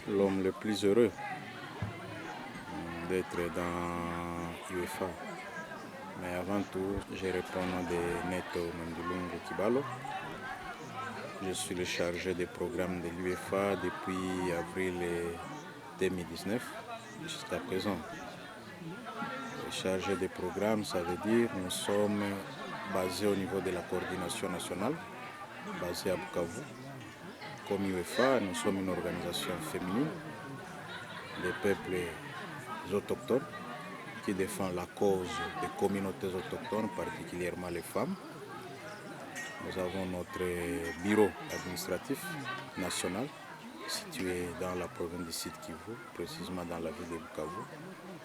l'homme le plus heureux d'être dans UEFA. Mais avant tout, je réponds au nom de Neto Mandulungu Kibalo. Je suis le chargé des programmes de l'UEFA depuis avril 2019 jusqu'à présent. Le chargé des programmes, ça veut dire que nous sommes basés au niveau de la coordination nationale, basée à Bukavu. Comme UEFA, nous sommes une organisation féminine des peuples autochtones qui défend la cause des communautés autochtones, particulièrement les femmes. Nous avons notre bureau administratif national situé dans la province du Sud Kivu, précisément dans la ville de Bukavu,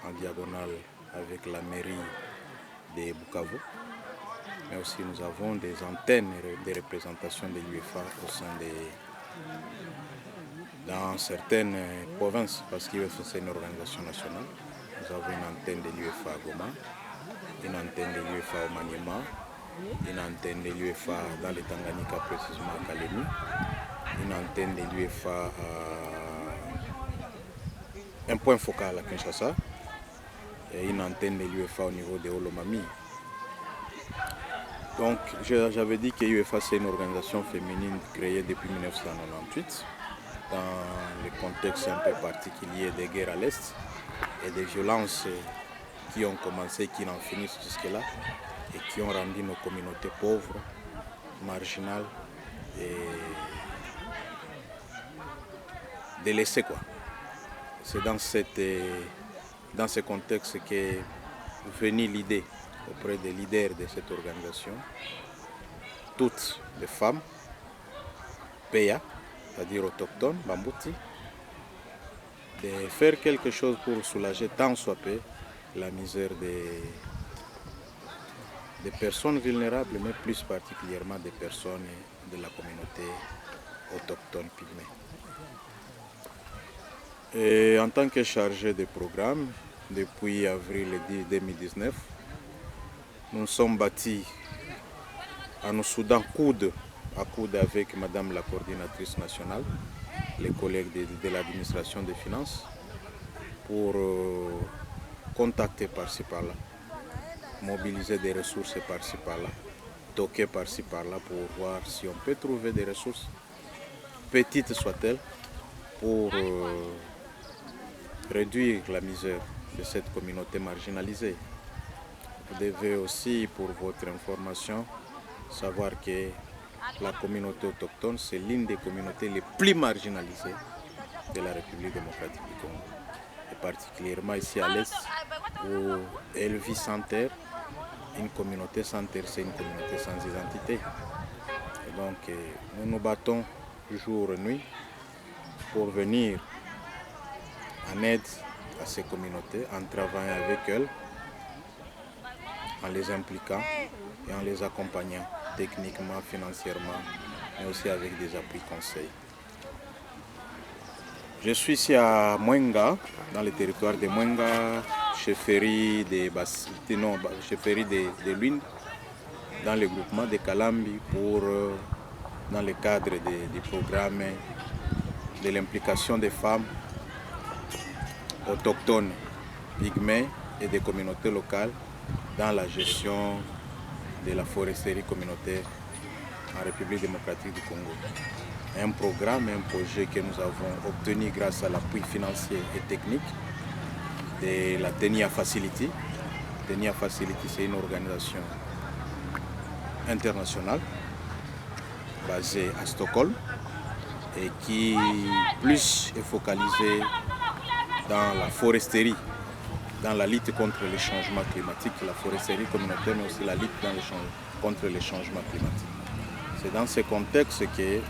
en diagonale avec la mairie de Bukavu. Mais aussi nous avons des antennes de représentation de l'UEFA au sein dans certaines provinces, parce que l'UEFA c'est une organisation nationale. Nous avons une antenne de l'UEFA à Goma, une antenne de l'UEFA au Maniema, une antenne de l'UEFA dans le Tanganyika, précisément à Kalemi, une antenne de l'UEFA à un point focal à Kinshasa, et une antenne de l'UEFA au niveau de Olomami. Donc j'avais dit que l'UEFA c'est une organisation féminine créée depuis 1998 dans le contexte un peu particulier des guerres à l'Est et des violences qui ont commencé, qui n'en finissent jusque-là et qui ont rendu nos communautés pauvres, marginales et délaissées, quoi. C'est dans ce contexte qu'est venue l'idée auprès des leaders de cette organisation, toutes les femmes, Peya, c'est-à-dire autochtones, Bambouti, de faire quelque chose pour soulager tant soit peu la misère des personnes vulnérables, mais plus particulièrement des personnes de la communauté autochtone pygmée. Et en tant que chargé de programme, depuis avril 2019, nous nous sommes bâtis en nous soudant coude à coude avec Madame la coordinatrice nationale, les collègues de l'administration des finances, pour contacter par-ci par-là, mobiliser des ressources par-ci par-là, toquer par-ci par-là pour voir si on peut trouver des ressources, petites soient-elles, pour réduire la misère de cette communauté marginalisée. Vous devez aussi, pour votre information, savoir que la communauté autochtone, c'est l'une des communautés les plus marginalisées de la République démocratique du Congo. Et particulièrement ici à l'Est, où elle vit sans terre. Une communauté sans terre, c'est une communauté sans identité. Et donc, nous nous battons jour et nuit pour venir en aide à ces communautés, en travaillant avec elles, en les impliquant et en les accompagnant techniquement, financièrement, mais aussi avec des appuis conseils. Je suis ici à Mwenga, dans le territoire de Mwenga, chefferie de Luinde, dans le groupement de Kalambi, dans le cadre du programme de l'implication des femmes autochtones, pygmées et des communautés locales dans la gestion de la foresterie communautaire en République démocratique du Congo. Un programme, un projet que nous avons obtenu grâce à l'appui financier et technique de la TENIA Facility. TENIA Facility, c'est une organisation internationale basée à Stockholm et qui plus est focalisée dans la foresterie, dans la lutte contre les changements climatiques, la foresterie communautaire, mais aussi la lutte contre les changements climatiques. C'est dans ce contexte que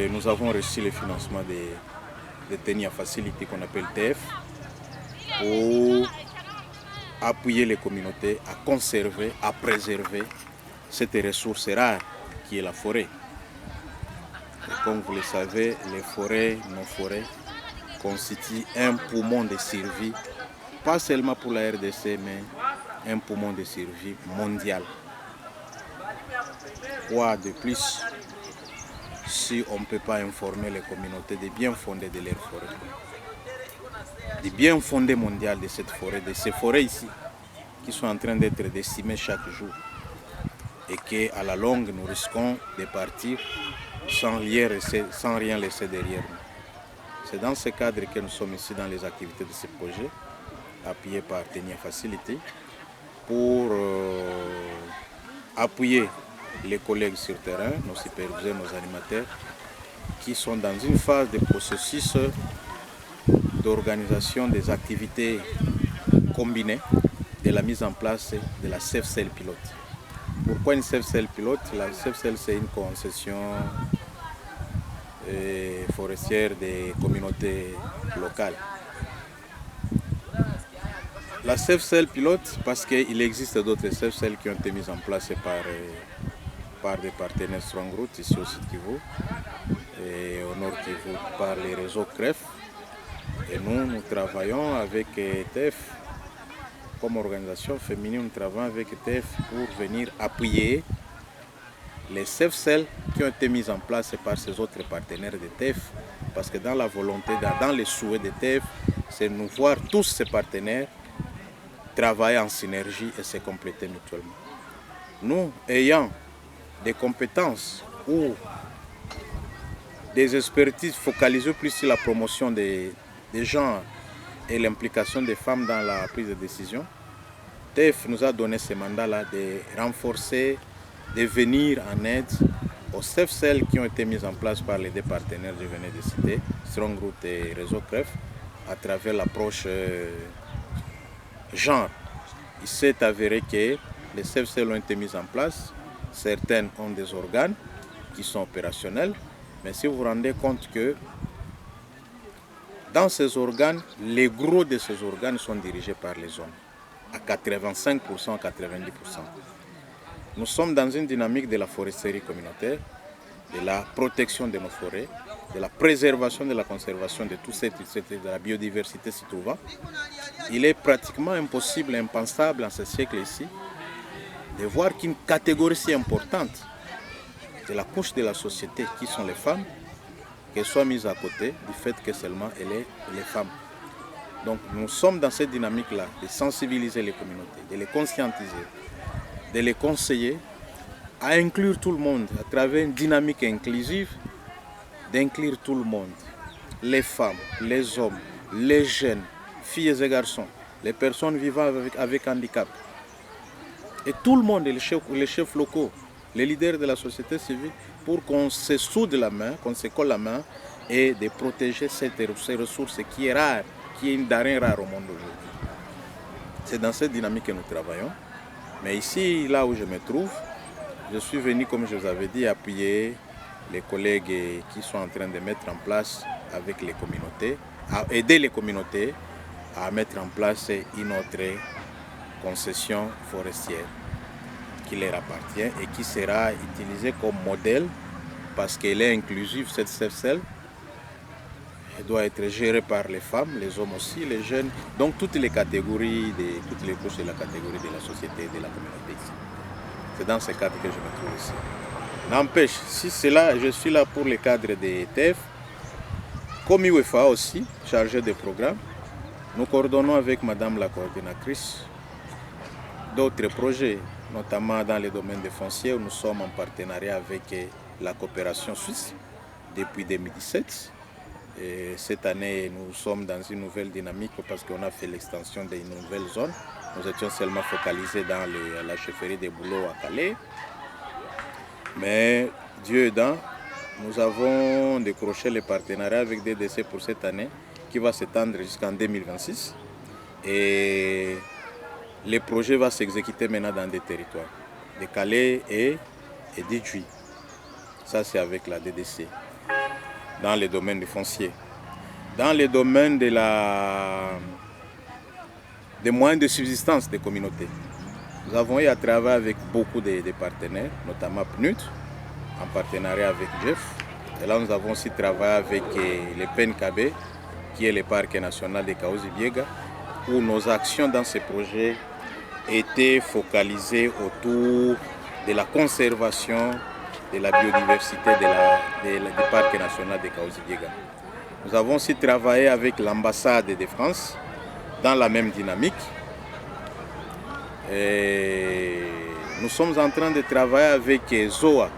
nous avons reçu le financement de TENIA Facility, qu'on appelle TF, pour appuyer les communautés à conserver, à préserver cette ressource rare qui est la forêt. Et comme vous le savez, nos forêts constituent un poumon de survie, pas seulement pour la RDC, mais un poumon de survie mondial. Quoi de plus si on ne peut pas informer les communautés des bien fondés de leur forêt, des bien fondés mondial de cette forêt, de ces forêts ici, qui sont en train d'être décimées chaque jour et qu'à la longue, nous risquons de partir sans rien laisser derrière nous. C'est dans ce cadre que nous sommes ici dans les activités de ce projet, appuyés par Tenia Facility, pour appuyer les collègues sur terrain, nos superviseurs, nos animateurs, qui sont dans une phase de processus d'organisation des activités combinées de la mise en place de la CFCL pilote. Pourquoi une CFCL pilote? La CFCL, c'est une concession forestière des communautés locales. La CFCL pilote, parce qu'il existe d'autres CFCL qui ont été mises en place par des partenaires Strongroot, ici au Sud Kivu, et au Nord Kivu, par les réseaux CREF. Et nous travaillons avec ETF, comme organisation féminine, nous travaillons avec ETF pour venir appuyer les CFCL qui ont été mis en place par ces autres partenaires d'ETF, parce que dans la volonté, dans les souhaits d'ETF, c'est nous voir tous ces partenaires travailler en synergie et se compléter mutuellement. Nous, ayant des compétences ou des expertises focalisées plus sur la promotion des genres et l'implication des femmes dans la prise de décision, TEF nous a donné ce mandat-là de renforcer, de venir en aide aux CFCL qui ont été mis en place par les deux partenaires que je venais de citer, Strongroot et Réseau CREF, à travers l'approche genre. Il s'est avéré que les CFCL ont été mis en place, certaines ont des organes qui sont opérationnels, mais si vous vous rendez compte que dans ces organes, les gros de ces organes sont dirigés par les hommes, à 85%, 90%. Nous sommes dans une dynamique de la foresterie communautaire, de la protection de nos forêts, de la préservation de la conservation de tout de la biodiversité s'y trouvant. Il est pratiquement impossible, impensable en ce siècle-ci, de voir qu'une catégorie si importante de la couche de la société, qui sont les femmes, qu'elles soient mises à côté du fait que seulement elle est les femmes. Donc nous sommes dans cette dynamique-là, de sensibiliser les communautés, de les conscientiser, de les conseiller, à inclure tout le monde à travers une dynamique inclusive, d'inclure tout le monde, les femmes, les hommes, les jeunes, filles et garçons, les personnes vivant avec handicap. Et tout le monde, les chefs locaux, les leaders de la société civile, pour qu'on se soude la main, qu'on se colle la main et de protéger ces ressources qui est rare, qui est une denrée rare au monde aujourd'hui. C'est dans cette dynamique que nous travaillons. Mais ici, là où je me trouve, je suis venu, comme je vous avais dit, appuyer les collègues qui sont en train de mettre en place avec les communautés, à aider les communautés à mettre en place une autre concession forestière qui leur appartient et qui sera utilisée comme modèle parce qu'elle est inclusive, cette CFCL. Elle doit être gérée par les femmes, les hommes aussi, les jeunes, donc toutes les catégories, toutes les couches de la catégorie de la société et de la communauté ici. C'est dans ce cadre que je me trouve ici. N'empêche, si c'est là, je suis là pour le cadre des ETF, comme UEFA aussi, chargé de programme, nous coordonnons avec Madame la coordinatrice d'autres projets, notamment dans les domaines des fonciers, où nous sommes en partenariat avec la coopération suisse depuis 2017. Et cette année, nous sommes dans une nouvelle dynamique parce qu'on a fait l'extension d'une nouvelle zone. Nous étions seulement focalisés dans la chefferie des Boulots à Calais. Mais Dieu aidant, nous avons décroché le partenariat avec DDC pour cette année qui va s'étendre jusqu'en 2026. Et le projet va s'exécuter maintenant dans des territoires, de Calais et d'Idjouy. Ça, c'est avec la DDC, dans les domaines du foncier. Dans les domaines des moyens de subsistance des communautés. Nous avons eu à travailler avec beaucoup de partenaires, notamment PNUD, en partenariat avec Jeff. Et là, nous avons aussi travaillé avec le PNKB, qui est le parc national de Kahuzi-Biega, où nos actions dans ces projets étaient focalisées autour de la conservation de la biodiversité du parc national de Kahuzi-Biega. Nous avons aussi travaillé avec l'ambassade de France dans la même dynamique. Et nous sommes en train de travailler avec ZOA,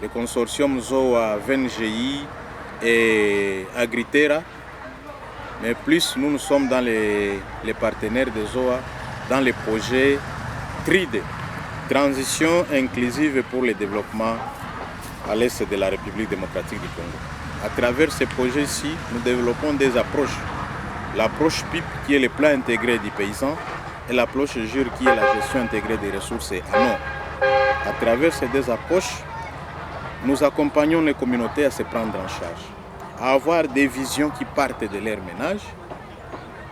le consortium ZOA, VNGI et Agritera. Mais plus nous sommes dans les partenaires de ZOA dans les projets TRIDE, Transition inclusive pour le développement à l'est de la République démocratique du Congo. À travers ces projets-ci, nous développons des approches. L'approche PIP qui est le plan intégré du paysan et l'approche JUR qui est la gestion intégrée des ressources en eau. À travers ces deux approches, nous accompagnons les communautés à se prendre en charge, à avoir des visions qui partent de leur ménage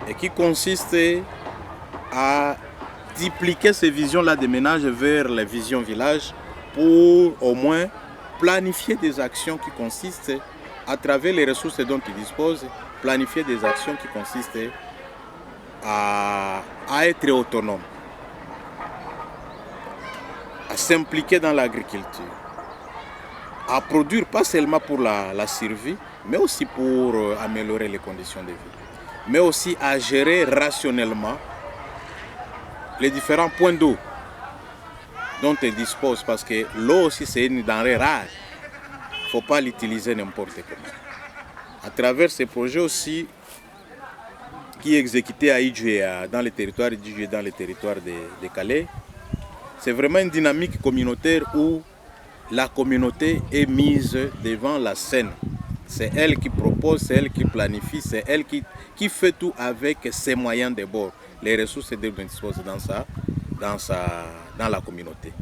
et qui consistent à dupliquer ces visions-là de ménage vers les visions village pour au moins planifier des actions qui consistent, à travers les ressources dont ils disposent, planifier des actions qui consistent à être autonome, à s'impliquer dans l'agriculture, à produire pas seulement pour la survie, mais aussi pour améliorer les conditions de vie, mais aussi à gérer rationnellement les différents points d'eau dont ils disposent, parce que l'eau aussi c'est une denrée rare, il ne faut pas l'utiliser n'importe comment. À travers ces projets aussi, qui est exécuté à Idjoué, dans les territoires d'Idjoué, dans les territoires de Calais, c'est vraiment une dynamique communautaire où la communauté est mise devant la scène. C'est elle qui propose, c'est elle qui planifie, c'est elle qui fait tout avec ses moyens de bord. Les ressources dont elle dispose dans la communauté.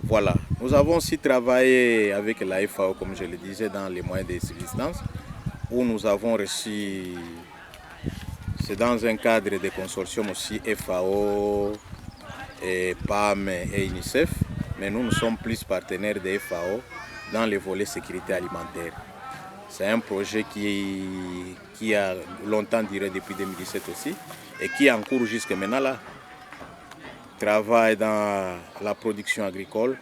Voilà. Nous avons aussi travaillé avec la FAO, comme je le disais, dans les moyens de subsistance, où nous avons reçu, c'est dans un cadre de consortium aussi FAO, et PAM et UNICEF, mais nous sommes plus partenaires de FAO dans le volet sécurité alimentaire. C'est un projet qui a longtemps duré depuis 2017 aussi et qui est en cours jusqu'à maintenant là. Travaille dans la production agricole,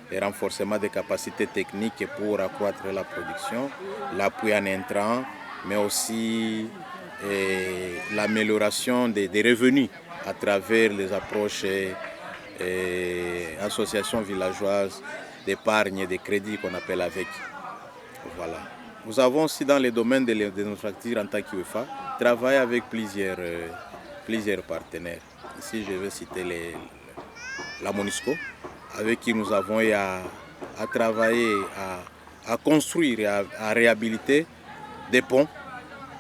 le renforcement des capacités techniques pour accroître la production, l'appui en intrants, mais aussi l'amélioration des revenus à travers les approches associations villageoises d'épargne et de crédit qu'on appelle avec. Voilà. Nous avons aussi dans les domaines de notre activité en tant qu'UEFA travaillé avec plusieurs partenaires. Ici je vais citer la MONUSCO, avec qui nous avons eu à travailler, à construire et à réhabiliter des ponts,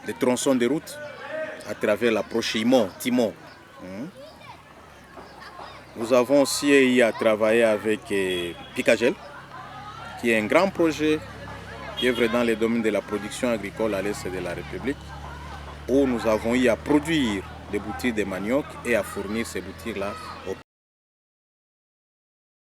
des tronçons de route à travers l'approche Timon. Nous avons aussi eu à travailler avec Picagel, qui est un grand projet qui œuvre dans le domaine de la production agricole à l'est de la République, où nous avons eu à produire des boutiques de manioc et à fournir ces boutiques-là